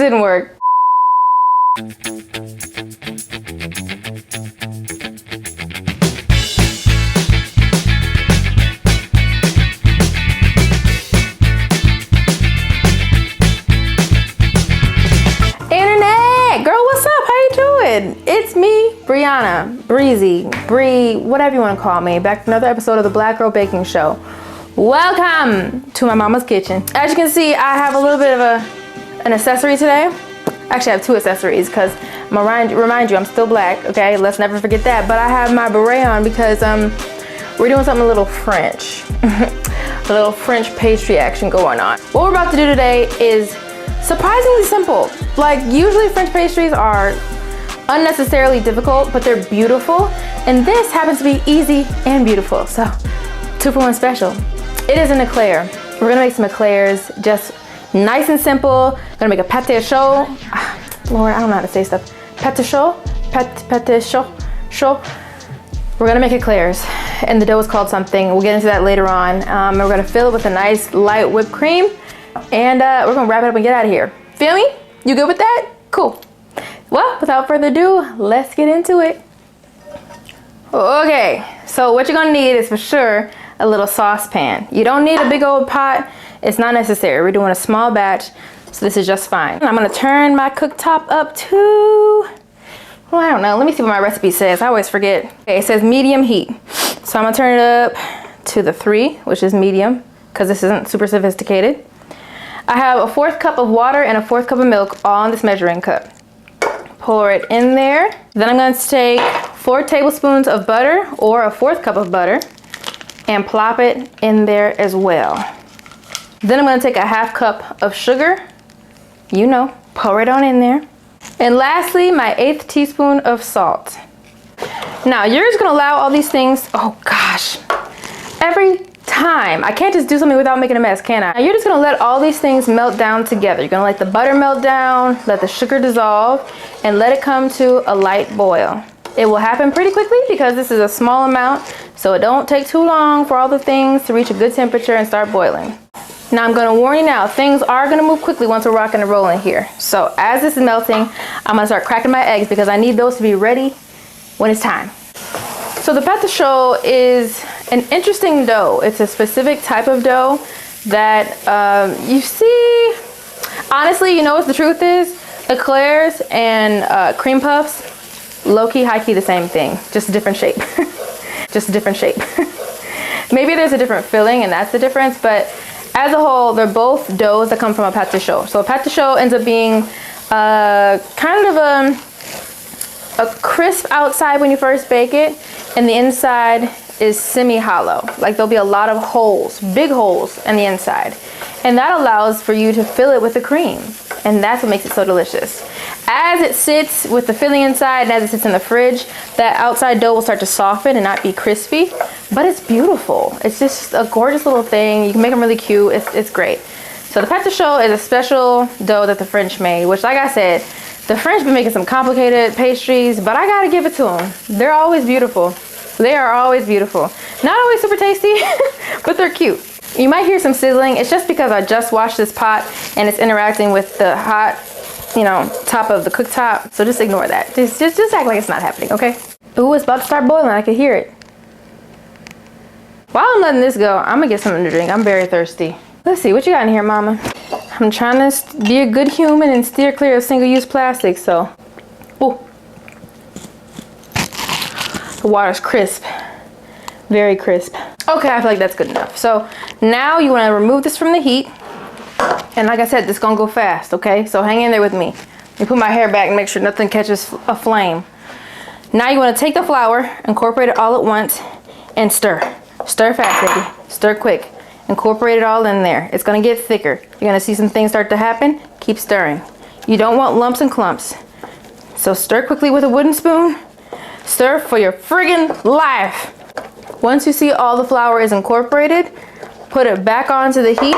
didn't work. Internet, girl, what's up? How you doing? It's me, Brianna, Breezy, Bree, whatever you want to call me. Back to another episode of the Black Girl Baking Show. Welcome to my mama's kitchen. As you can see, I have a little bit of an accessory today. Actually, I have two accessories because I'm gonna remind you, I'm still black, okay? Let's never forget that. But I have my beret on because we're doing something a little French. A little French pastry action going on. What we're about to do today is surprisingly simple. Like, usually French pastries are unnecessarily difficult, but they're beautiful. And this happens to be easy and beautiful. So, 2-for-1 special. It is an eclair. We're gonna make some eclairs, just nice and simple. Gonna make a pâte chaud. Lord, I don't know how to say stuff. Pâte chaud, pâte chaud. We're gonna make eclairs, and the dough is called something. We'll get into that later on. We're gonna fill it with a nice light whipped cream, and we're gonna wrap it up and get out of here. Feel me? You good with that? Cool. Well, without further ado, let's get into it. Okay, so what you're gonna need is for sure a little saucepan. You don't need a big old pot. It's not necessary. We're doing a small batch, so this is just fine. I'm gonna turn my cooktop up to, well, I don't know. Let me see what my recipe says. I always forget. Okay, it says medium heat. So I'm gonna turn it up to the 3, which is medium, because this isn't super sophisticated. I have a 1/4 cup of water and a 1/4 cup of milk all in this measuring cup. Pour it in there. Then I'm going to take 4 tablespoons of butter, or a 1/4 cup of butter, and plop it in there as well. Then I'm going to take a 1/2 cup of sugar. You know, pour it on in there. And lastly, my 1/8 teaspoon of salt. Now, you're just going to allow all these things, oh gosh, every time. I can't just do something without making a mess, can I? Now, you're just going to let all these things melt down together. You're going to let the butter melt down, let the sugar dissolve, and let it come to a light boil. It will happen pretty quickly because this is a small amount, so it don't take too long for all the things to reach a good temperature and start boiling. Now, I'm going to warn you now, things are going to move quickly once we're rocking and rolling here. So as this is melting, I'm going to start cracking my eggs because I need those to be ready when it's time. So the pâte chaud is an interesting dough. It's a specific type of dough that you see. Honestly, you know what the truth is? Eclairs and cream puffs, low-key, high-key, the same thing, just a different shape. Just a different shape. Maybe there's a different filling and that's the difference, but as a whole, they're both doughs that come from a pâte chaud. So a pâte chaud ends up being kind of a crisp outside when you first bake it, and the inside is semi-hollow. Like, there'll be a lot of holes, big holes in the inside. And that allows for you to fill it with the cream. And that's what makes it so delicious. As it sits with the filling inside and as it sits in the fridge, that outside dough will start to soften and not be crispy. But it's beautiful. It's just a gorgeous little thing. You can make them really cute. It's great. So the pâte chaud is a special dough that the French made, which, like I said, the French been making some complicated pastries, but I gotta give it to them. They're always beautiful. They are always beautiful. Not always super tasty, but they're cute. You might hear some sizzling. It's just because I just washed this pot and it's interacting with the hot, you know, top of the cooktop. So just ignore that. Just act like it's not happening, okay? Ooh, it's about to start boiling. I can hear it. While I'm letting this go, I'm gonna get something to drink. I'm very thirsty. Let's see, what you got in here, mama? I'm trying to be a good human and steer clear of single-use plastic, so. Ooh. The water's crisp. Very crisp. Okay, I feel like that's good enough. So now you wanna remove this from the heat. And like I said, this is gonna go fast, okay? So hang in there with me. Let me put my hair back and make sure nothing catches a flame. Now you wanna take the flour, incorporate it all at once, and stir. Stir fast, baby. Stir quick. Incorporate it all in there. It's gonna get thicker. You're gonna see some things start to happen. Keep stirring. You don't want lumps and clumps. So stir quickly with a wooden spoon. Stir for your friggin' life. Once you see all the flour is incorporated, put it back onto the heat.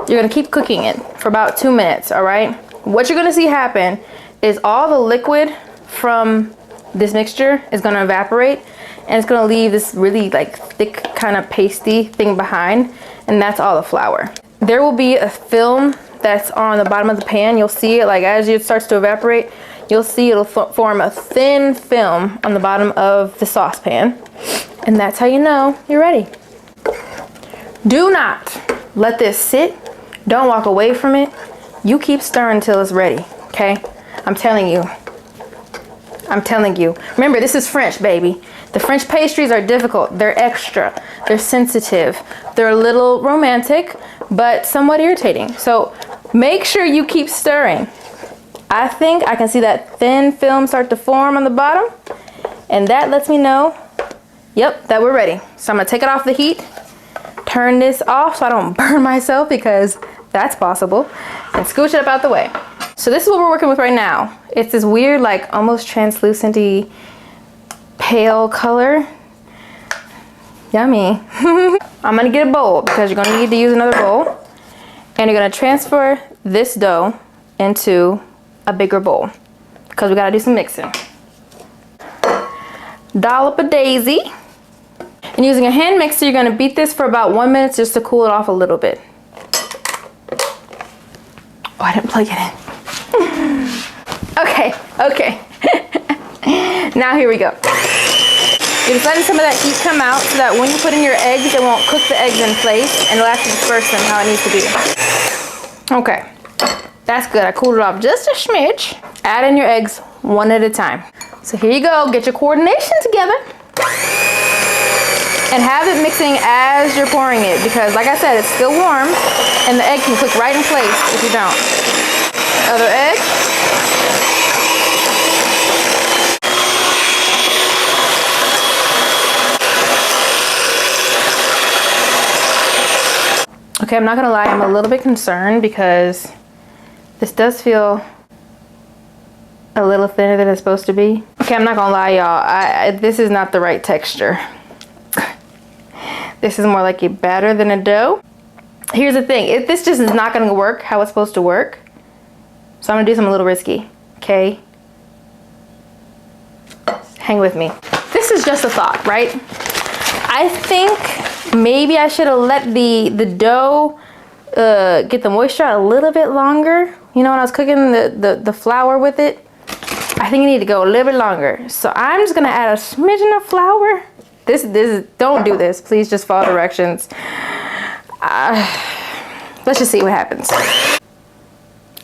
You're gonna keep cooking it for about 2 minutes, all right? What you're gonna see happen is all the liquid from this mixture is gonna evaporate, and it's gonna leave this really like thick kind of pasty thing behind, and that's all the flour. There will be a film that's on the bottom of the pan. You'll see it, like as it starts to evaporate, you'll see it'll form a thin film on the bottom of the saucepan. And that's how you know you're ready. Do not let this sit. Don't walk away from it. You keep stirring until it's ready, okay? I'm telling you. I'm telling you. Remember, this is French, baby. The French pastries are difficult. They're extra. They're sensitive. They're a little romantic, but somewhat irritating. So make sure you keep stirring. I think I can see that thin film start to form on the bottom, and that lets me know, yep, that we're ready. So I'm gonna take it off the heat, turn this off so I don't burn myself, because that's possible, and scooch it up out the way. So this is what we're working with right now. It's this weird, like almost translucent-y pale color. Yummy. I'm gonna get a bowl, because you're gonna need to use another bowl, and you're gonna transfer this dough into a bigger bowl, because we gotta do some mixing. Dollop a daisy. And using a hand mixer, you're gonna beat this for about 1 minute just to cool it off a little bit. Oh, I didn't plug it in. Okay. Now here we go. You're just letting some of that heat come out so that when you put in your eggs, it won't cook the eggs in place, and it'll actually disperse them how it needs to be. Okay. That's good. I cooled it off just a smidge. Add in your eggs one at a time. So here you go. Get your coordination together. And have it mixing as you're pouring it, because like I said, it's still warm and the egg can cook right in place if you don't. Other egg. Okay, I'm not gonna lie, I'm a little bit concerned because this does feel a little thinner than it's supposed to be. Okay, I'm not gonna lie, y'all. This is not the right texture. This is more like a batter than a dough. Here's the thing, this just is not gonna work how it's supposed to work. So I'm gonna do something a little risky, okay? Hang with me. This is just a thought, right? I think maybe I should have let the dough get the moisture out a little bit longer. You know, when I was cooking the flour with it, I think you need to go a little bit longer. So I'm just gonna add a smidgen of flour. This is, don't do this. Please just follow directions. Let's just see what happens.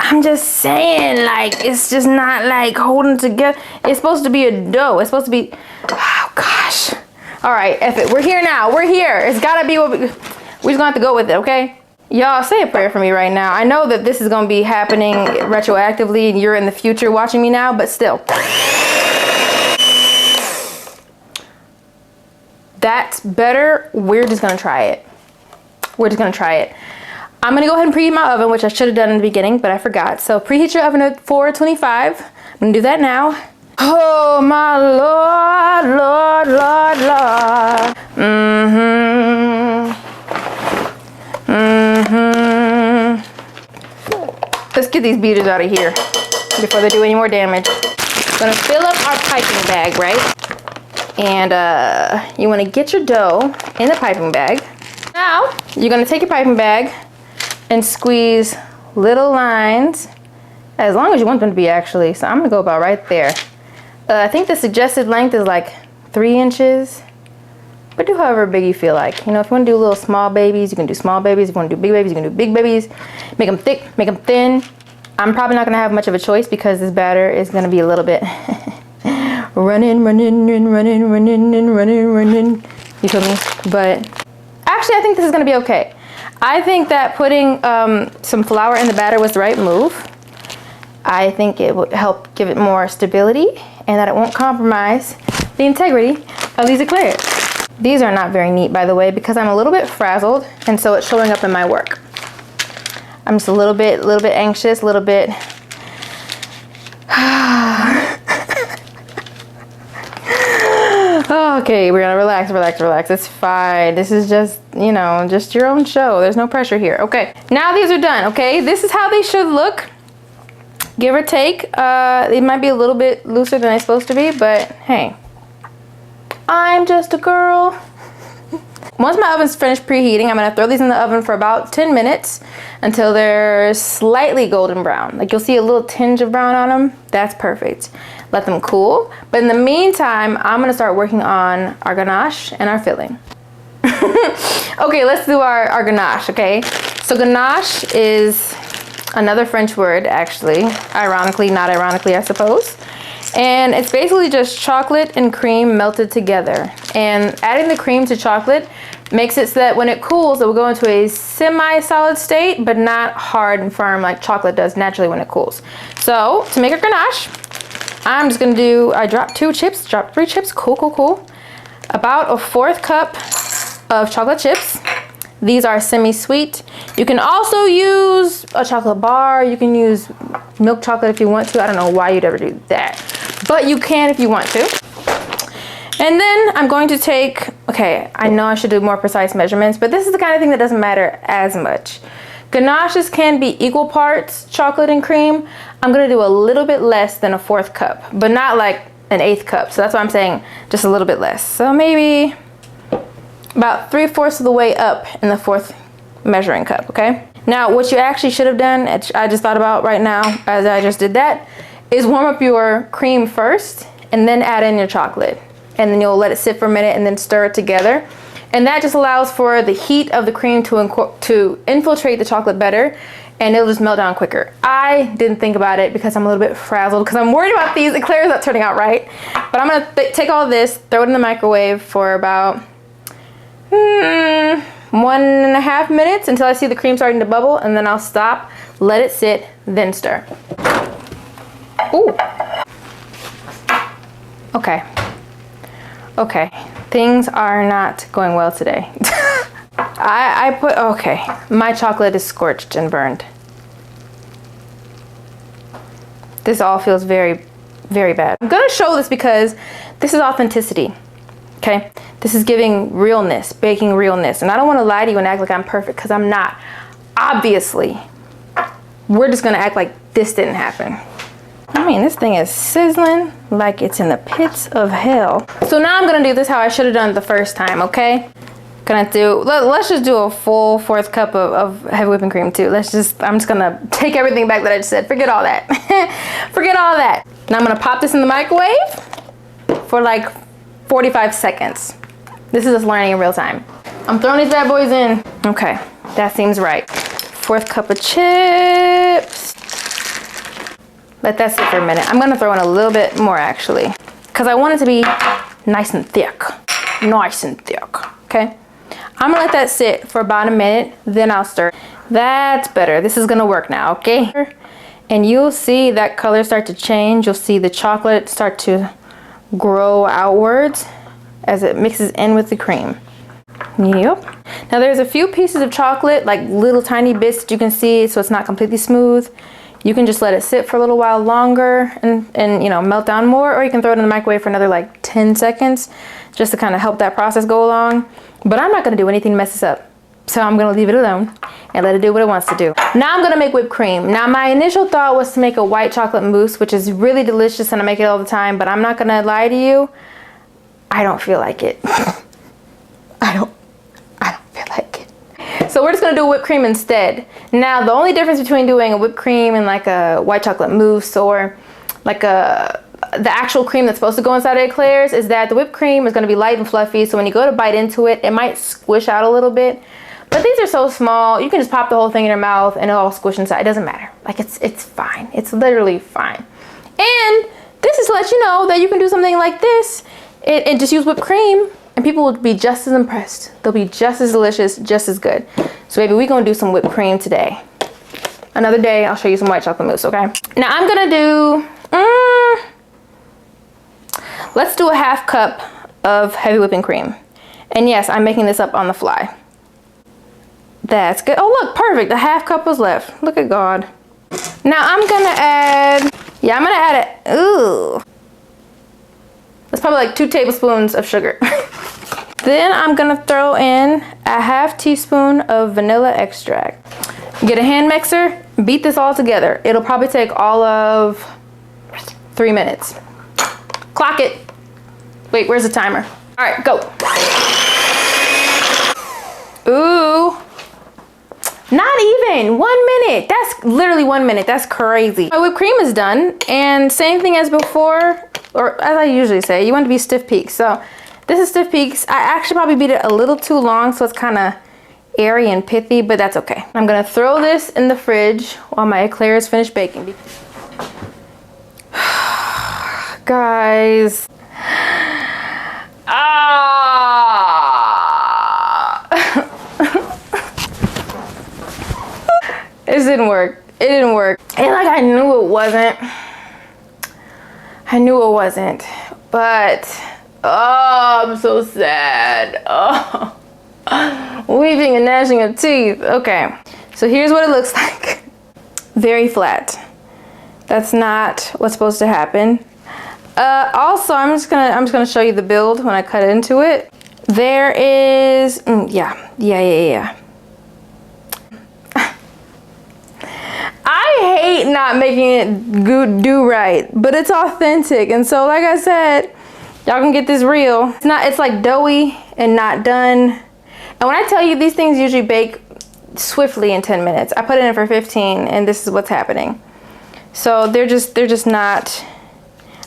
I'm just saying, like, it's just not like holding together. It's supposed to be a dough. It's supposed to be, oh gosh. All right, F it. We're here now. We're here. It's gotta be what we're just gonna have to go with it, okay? Y'all, say a prayer for me right now. I know that this is gonna be happening retroactively and you're in the future watching me now, but still. That's better. We're just gonna try it. We're just gonna try it. I'm gonna go ahead and preheat my oven, which I should have done in the beginning, but I forgot. So preheat your oven at 425. I'm gonna do that now. Oh my Lord, Lord, Lord, Lord. Let's get these beaters out of here before they do any more damage. I'm gonna fill up our piping bag, right? And you wanna get your dough in the piping bag. Now, you're gonna take your piping bag and squeeze little lines, as long as you want them to be actually. So I'm gonna go about right there. I think the suggested length is like 3 inches, but do however big you feel like. You know, if you wanna do little small babies, you can do small babies. If you wanna do big babies, you can do big babies. Make them thick, make them thin. I'm probably not gonna have much of a choice because this batter is gonna be a little bit running. You feel me? But actually, I think this is gonna be okay. I think that putting some flour in the batter was the right move. I think it would help give it more stability and that it won't compromise the integrity of these eclairs. These are not very neat, by the way, because I'm a little bit frazzled, and so it's showing up in my work. I'm just a little bit anxious, a little bit. Okay, we're gonna relax. It's fine. This is just, you know, just your own show. There's no pressure here. Okay, now these are done, okay? This is how they should look, give or take. It might be a little bit looser than they're supposed to be, but hey, I'm just a girl. Once my oven's finished preheating, I'm gonna throw these in the oven for about 10 minutes until they're slightly golden brown. Like you'll see a little tinge of brown on them. That's perfect. Let them cool. But in the meantime, I'm gonna start working on our ganache and our filling. Okay, let's do our ganache, okay? So ganache is another French word, actually. Ironically, not ironically, I suppose. And it's basically just chocolate and cream melted together. And adding the cream to chocolate makes it so that when it cools, it will go into a semi-solid state, but not hard and firm like chocolate does naturally when it cools. So to make a ganache, I'm just gonna do, I dropped 2 chips, dropped 3 chips, cool. About a 1/4 cup of chocolate chips. These are semi-sweet. You can also use a chocolate bar. You can use milk chocolate if you want to. I don't know why you'd ever do that, but you can if you want to. And then I'm going to take, okay, I know I should do more precise measurements, but this is the kind of thing that doesn't matter as much. Ganaches can be equal parts chocolate and cream. I'm gonna do a little bit less than a 1/4 cup, but not like an 1/8 cup. So that's why I'm saying just a little bit less. So maybe about 3/4 of the way up in the 4th measuring cup, okay? Now, what you actually should have done, I just thought about right now as I just did that, is warm up your cream first and then add in your chocolate. And then you'll let it sit for a minute and then stir it together. And that just allows for the heat of the cream to infiltrate the chocolate better, and it'll just melt down quicker. I didn't think about it because I'm a little bit frazzled because I'm worried about these eclairs not turning out right. But I'm gonna take all this, throw it in the microwave for about 1.5 minutes until I see the cream starting to bubble, and then I'll stop, let it sit, then stir. Ooh. Okay, things are not going well today. Okay, my chocolate is scorched and burned. This all feels very, very bad. I'm gonna show this because this is authenticity, okay? This is giving realness, baking realness. And I don't wanna lie to you and act like I'm perfect, because I'm not, obviously. We're just gonna act like this didn't happen. I mean, this thing is sizzling like it's in the pits of hell. So now I'm gonna do this how I should have done it the first time, okay? Let's just do a full 4th cup of heavy whipping cream too. I'm just gonna take everything back that I just said. Forget all that. Forget all that. Now I'm gonna pop this in the microwave for like 45 seconds. This is us learning in real time. I'm throwing these bad boys in. Okay, that seems right. 4th cup of chips. Let that sit for a minute. I'm gonna throw in a little bit more actually, because I want it to be nice and thick. Nice and thick, okay? I'm gonna let that sit for about a minute, then I'll stir. That's better. This is gonna work now, okay? And you'll see that color start to change. You'll see the chocolate start to grow outwards as it mixes in with the cream. Yep. Now there's a few pieces of chocolate, like little tiny bits that you can see, so it's not completely smooth. You can just let it sit for a little while longer and you know, melt down more, or you can throw it in the microwave for another like 10 seconds just to kind of help that process go along. But I'm not gonna do anything to mess this up. So I'm gonna leave it alone and let it do what it wants to do. Now I'm gonna make whipped cream. Now my initial thought was to make a white chocolate mousse, which is really delicious and I make it all the time, but I'm not gonna lie to you, I don't feel like it. I don't feel like it. So we're just gonna do whipped cream instead. Now the only difference between doing a whipped cream and like a white chocolate mousse or like the actual cream that's supposed to go inside of Eclairs is that the whipped cream is gonna be light and fluffy, so when you go to bite into it, it might squish out a little bit. But these are so small, you can just pop the whole thing in your mouth and it'll all squish inside. It doesn't matter. Like it's fine. It's literally fine. And this is to let you know that you can do something like this and just use whipped cream and people will be just as impressed. They'll be just as delicious, just as good. So baby, we're gonna do some whipped cream today. Another day, I'll show you some white chocolate mousse, okay? Now I'm gonna do, let's do a 1/2 cup of heavy whipping cream. And yes, I'm making this up on the fly. That's good. Oh look, perfect, a 1/2 cup was left. Look at God. Now I'm gonna add, ooh. That's probably like 2 tablespoons of sugar. Then I'm gonna throw in a 1/2 teaspoon of vanilla extract. Get a hand mixer, beat this all together. It'll probably take all of 3 minutes. Clock it. Wait, where's the timer? All right, go. Not even 1 minute. That's literally 1 minute. That's crazy. My whipped cream is done, and same thing as before, or as I usually say, you want to be stiff peaks. So this is stiff peaks. I actually probably beat it a little too long, so it's kind of airy and pithy, but that's okay. I'm gonna throw this in the fridge while my eclairs finish baking. Guys. It didn't work. It didn't work. And like I knew it wasn't. I knew it wasn't. But oh, I'm so sad. Oh. Weeping and gnashing of teeth. Okay. So here's what it looks like. Very flat. That's not what's supposed to happen. Also, I'm just gonna show you the build when I cut into it. There is yeah. I hate not making it do right, but it's authentic, and so like I said, y'all can get this real. It's like doughy and not done. And when I tell you these things usually bake swiftly in 10 minutes, I put it in for 15, and this is what's happening. So they're just not.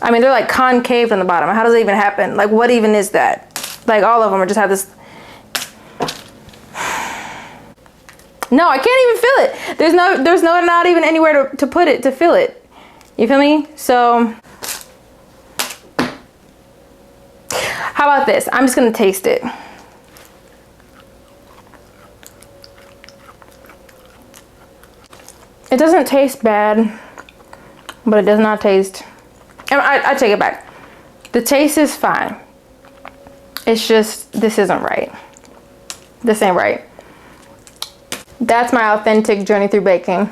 I mean, they're like concave on the bottom. How does it even happen? Like, what even is that? Like, all of them are just have this. No, I can't even feel it. There's no not even anywhere to put it to fill it. You feel me? So, how about this? I'm just gonna taste it. It doesn't taste bad, but it does not taste. I take it back. The taste is fine. It's just, this isn't right. This ain't right. That's my authentic journey through baking.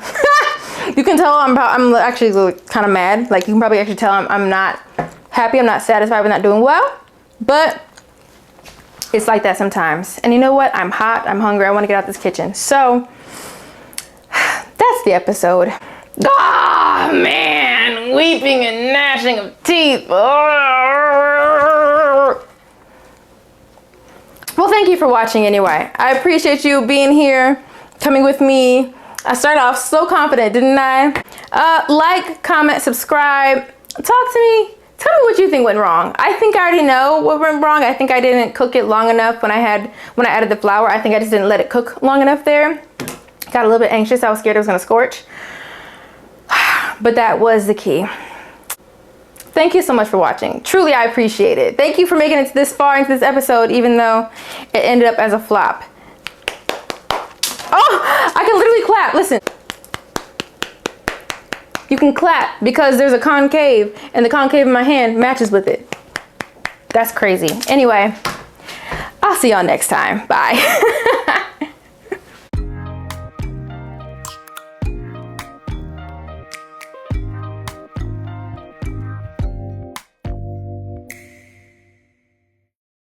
You can tell I'm actually kind of mad. Like, you can probably actually tell I'm not happy. I'm not satisfied with not doing well. But it's like that sometimes. And you know what? I'm hot. I'm hungry. I want to get out this kitchen. So that's the episode. Ah, man, weeping and gnashing of teeth. Well, thank you for watching anyway. I appreciate you being here, coming with me. I started off so confident, didn't I? Like, comment, subscribe. Talk to me. Tell me what you think went wrong. I think I already know what went wrong. I think I didn't cook it long enough when I added the flour. I think I just didn't let it cook long enough there. Got a little bit anxious. I was scared it was gonna scorch. But that was the key. Thank you so much for watching. Truly, I appreciate it. Thank you for making it this far into this episode, even though it ended up as a flop. Oh, I can literally clap. Listen. You can clap because there's a concave, and the concave in my hand matches with it. That's crazy. Anyway, I'll see y'all next time. Bye.